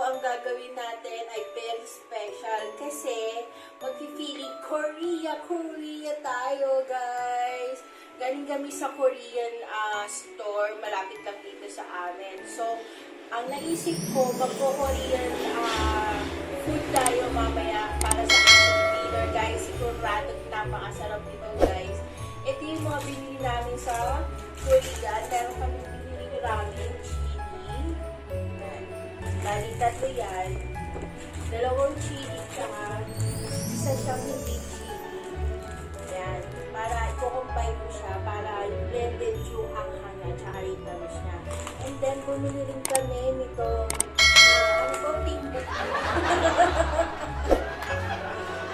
ang gagawin natin ay very special kasi magpipiling Korea tayo, guys. Galing kami sa Korean store, malapit lang dito sa amin. So, ang naisip ko, magpo-Korean food tayo mamaya para sa ating dinner, guys. Sigurado napakasarap nito, guys. Ito yung mga binili namin sa Korea. Meron kami binili ramen, chili. Bali, tatlo yan. Dalawang chili, tsaka isa siyang hindi chili. Yan. Para i-combine mo siya, para blended yung anghang niya, tsaka yung tamis niya. And then, bumili rin kami nito, ano po, timbuk.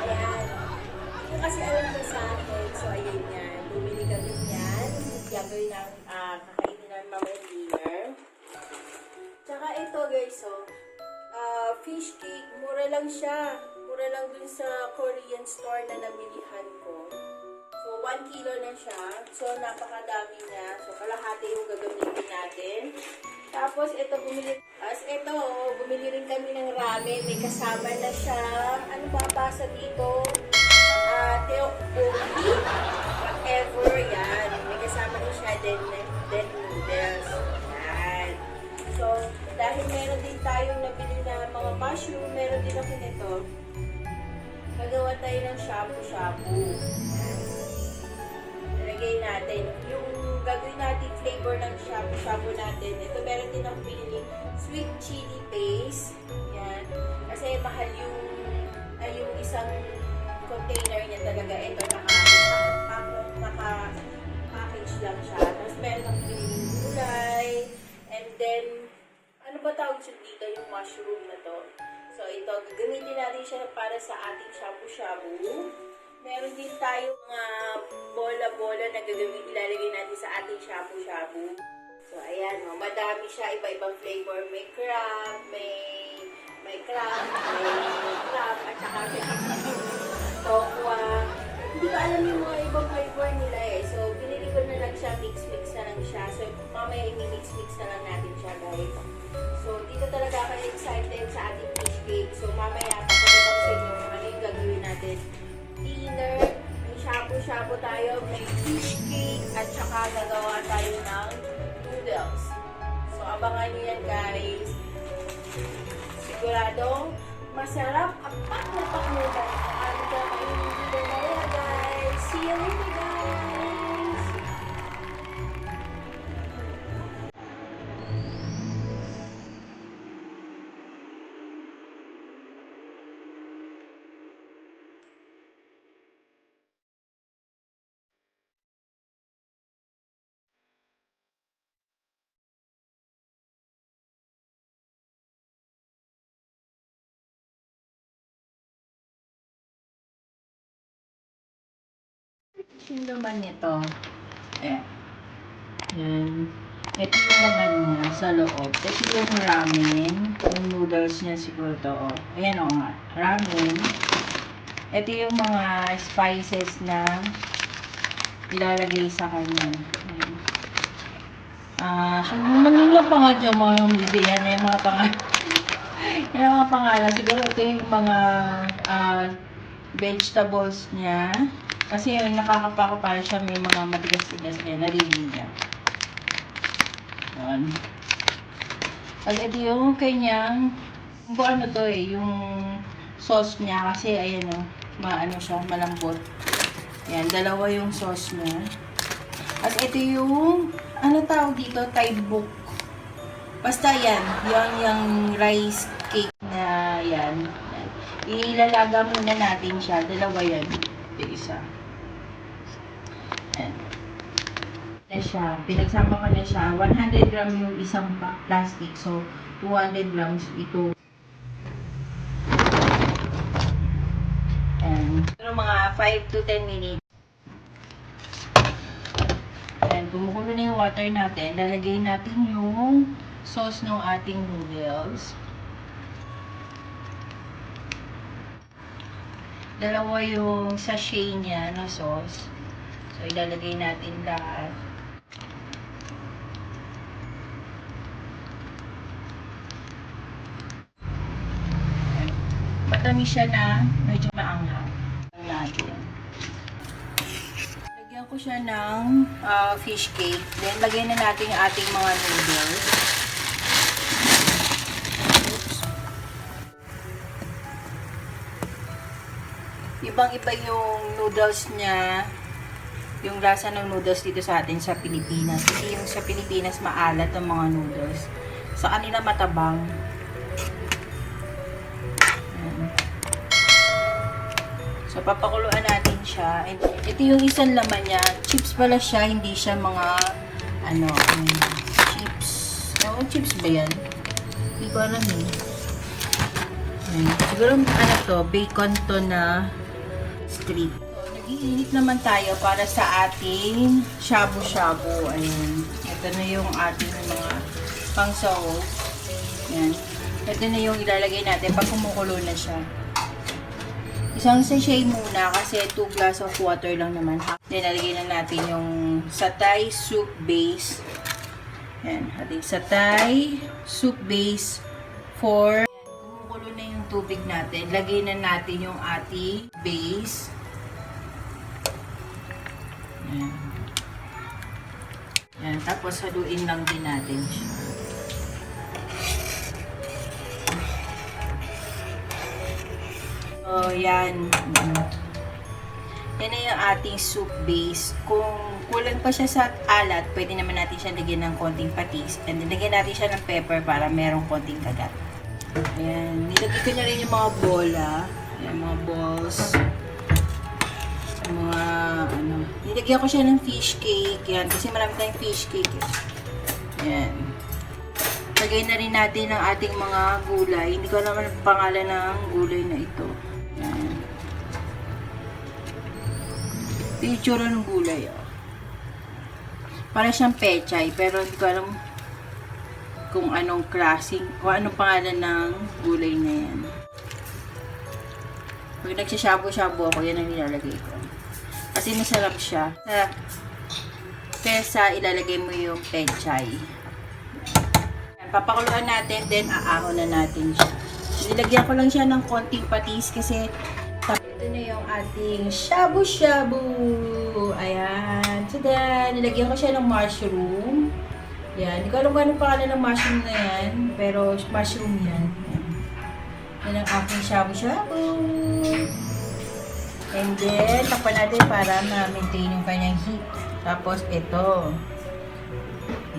Ayan. Yung kasi alam ko sa akin, so ayun yan. Bumili kami yan. Gagawin ng kakainin ng mamaya dinner. Tsaka ito, guys, so, fish cake, mura lang siya. Mura lang dun sa Korean store na nabilihan ko. So, 1 kilo na siya. So, napakadami niya. So, kalahati yung gagamitin natin. Tapos, ito, bumili rin kami ng ramen. May kasama na siya. Ano ba basa dito? Teokbokki. Whatever, yan. May kasama na siya. Then noodles. Yan. So, dahil meron din tayong nabili na mga mushroom, meron din ako nito. Gagawa tayo ng shabu-shabu. Nalagay natin. Yung gagawin natin flavor ng shabu-shabu natin. Ito meron din ako pinili sweet chili paste. Yan. Kasi mahal yung isang container niya talaga. Ito naka-package lang siya. Tapos meron ako pinili gulay. And then, ano ba tawag siya dito? Yung mushroom na to. So, ito, gagamitin natin siya para sa ating shabu-shabu. Meron din tayong bola-bola na ilalagay natin sa ating shabu-shabu. So, ayan, madami siya, iba-ibang flavor. May crab, may crab, at saka may tokwa. Hindi ko alam yung mga ibang flavor nila eh. So, pinili ko na lang siya, mix-mix na lang siya. So, mamaya i-mix-mix na lang natin siya, guys. So, dito talaga ako excited sa ating fish cake. So, mamaya, papakita ko sa inyo kung ano yung gagawin natin. Dinner, may shabu-shabu tayo, may fish cake, at saka gagawa tayo ng noodles. So, abangan nyo yan, guys. Siguradong masarap at pak-na-pak-na ang kakainin dito na guys. See you later, guys! Yung laman nito, yan. Ito yung laman niya sa loob. Ito yung ramen. Yung noodles niya siguro to. Ayan o nga. Ramen. Ito yung mga spices na ilalagay sa kanya. So, manila pa nga dyan mga yan. Yung mga pangalan. Yung mga pangalan. Siguro ito yung mga vegetables niya. Kasi yung nakakapakapal siya, may mga matigas-tigas kaya narinig niya. Yan. At ito yung kanyang, kung ano to yung sauce niya. Kasi ayan o, maano siya, malambot. Yan, dalawa yung sauce niya. At ito yung, ano tawag dito, Thai book. Basta yan, yung rice cake na yan. Ilalaga muna natin siya, dalawa yan. Isa. Na siya, pinagsama ko na siya, 100 gram yung isang plastic, so 200 grams ito. And pero mga 5 to 10 minutes. And kumukulo na yung water natin, lalagay natin yung sauce ng ating noodles. Dalawa yung sachet niya na sauce. So, ilalagay natin lahat. matamis siya na medyo maanghang. Natin. Lagyan ko siya ng fish cake. Then, lagyan na natin yung ating mga noodles. Ibang-iba yung noodles niya. Yung lasa ng noodles dito sa atin sa Pilipinas. Kasi yung sa Pilipinas maalat ang mga noodles. Sa kanila matabang. Ayan. So, papakuluan natin siya. And ito yung isang laman niya. Chips pala siya, hindi siya mga chips. Oo, chips ba yan? Hindi ko alam eh. Ayan. Siguro bacon to na strip. Iinit naman tayo para sa ating shabu-shabu. Ayan. Ito na yung ating mga pang-sahog. Ayan. Ito na yung ilalagay natin pag kumukulo na siya. Isang sachet muna kasi 2 glass of water lang naman. Then, nalagay na natin yung satay soup base. Ayan. Ating satay soup base for kumukulo na yung tubig natin. Lagay na natin yung ating base. Ayan. Ayan. Tapos haluin lang din natin siya. So, yan. Yan na yung ating soup base. Kung kulang pa siya sa alat, pwede naman natin siya lagyan ng konting patis. And then, lagyan natin siya ng pepper para merong konting kagat. Ayan. Nilagay ko na rin yung mga bola. Ayan, mga balls. Mga nilagyan ko siya ng fish cake. Yan, kasi marami tayong fish cake. Yan. Lagay na rin natin ang ating mga gulay. Hindi ko naman ang pangalan ng gulay na ito. Yan. Picture ng gulay. Oh. Para siyang pechay, pero hindi ko alam kung anong klaseng o anong pangalan ng gulay na yan. Pag nagsashabu-shabu ako, yan ang nilalagay ko. Kasi masarap siya. Kesa ilalagay mo yung pechay. Papakuluan natin, then aahon na natin siya. Nilagyan ko lang siya ng konting patis kasi ito na yung ating shabu-shabu. Ayan. So then, nilagyan ko siya ng mushroom. Yan. Hindi ko alam kung anong pangalan ng mushroom na yan. Pero mushroom yan. Yan ang ating shabu-shabu. And then, takpan natin para ma-maintain yung kanyang heat. Tapos, ito.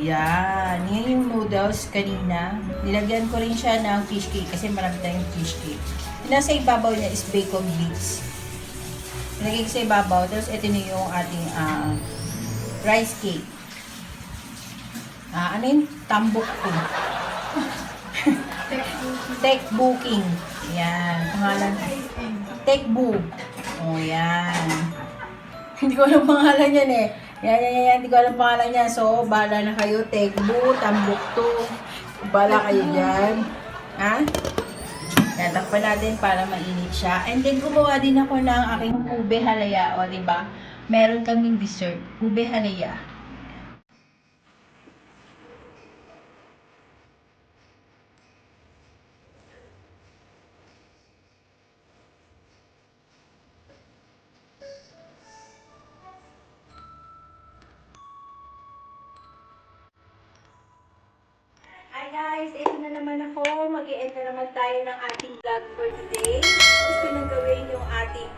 Yan. Yan yung noodles kanina. Nilagyan ko rin siya ng fish cake kasi marami tayong fish cake. Nasa ibabaw niya is bacon bits. Nilagay ko sa ibabaw. Tapos, ito na yung ating rice cake. Ano yung tambok ko? Tech booking. Yan. Pangalan. Tech book. O, yan. Hindi ko alam pangalan yan eh. Yan. Hindi ko alam pangalan niya. So, bahala na kayo. Tegbu, Tambukto. Bahala kayo dyan. Ha? Yan, takpan natin para mainit siya. And then, gumawa din ako ng aking ube halaya. O, diba? Meron kaming dessert. Ube halaya. Guys, ito na naman ako. Mag-i-end na naman tayo ng ating vlog for today. Gusto nang gawin yung ating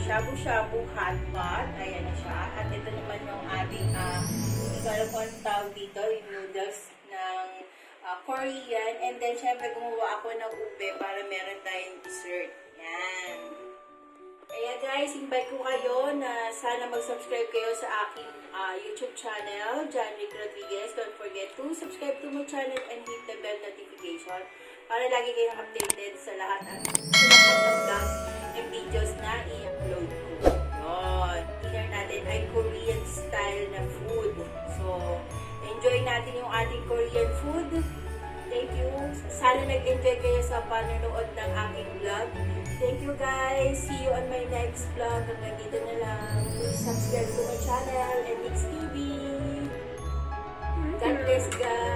shabu-shabu hot pot. Ayan na siya. At ito naman yung ating hindi ko alam kung anong tawag dito, yung noodles ng Korean. And then, syempre, gumawa ako ng ube para meron tayong dessert. Yan. Kaya guys, invite ko kayo na sana mag-subscribe kayo sa aking YouTube channel, John Rick Rodriguez. Don't forget to subscribe to my channel and hit the bell notification para lagi kayong updated sa lahat ng vlogs and videos na i-upload ko. Yun. Dinner natin ay Korean style na food. So, enjoy natin yung ating Korean food. Thank you. Sana nag-enjoy kayo sa panonood ng aking vlog. Thank you guys. See you on my next vlog. Hanggang dito na lang. Please subscribe to my channel and Mix TV. God bless guys.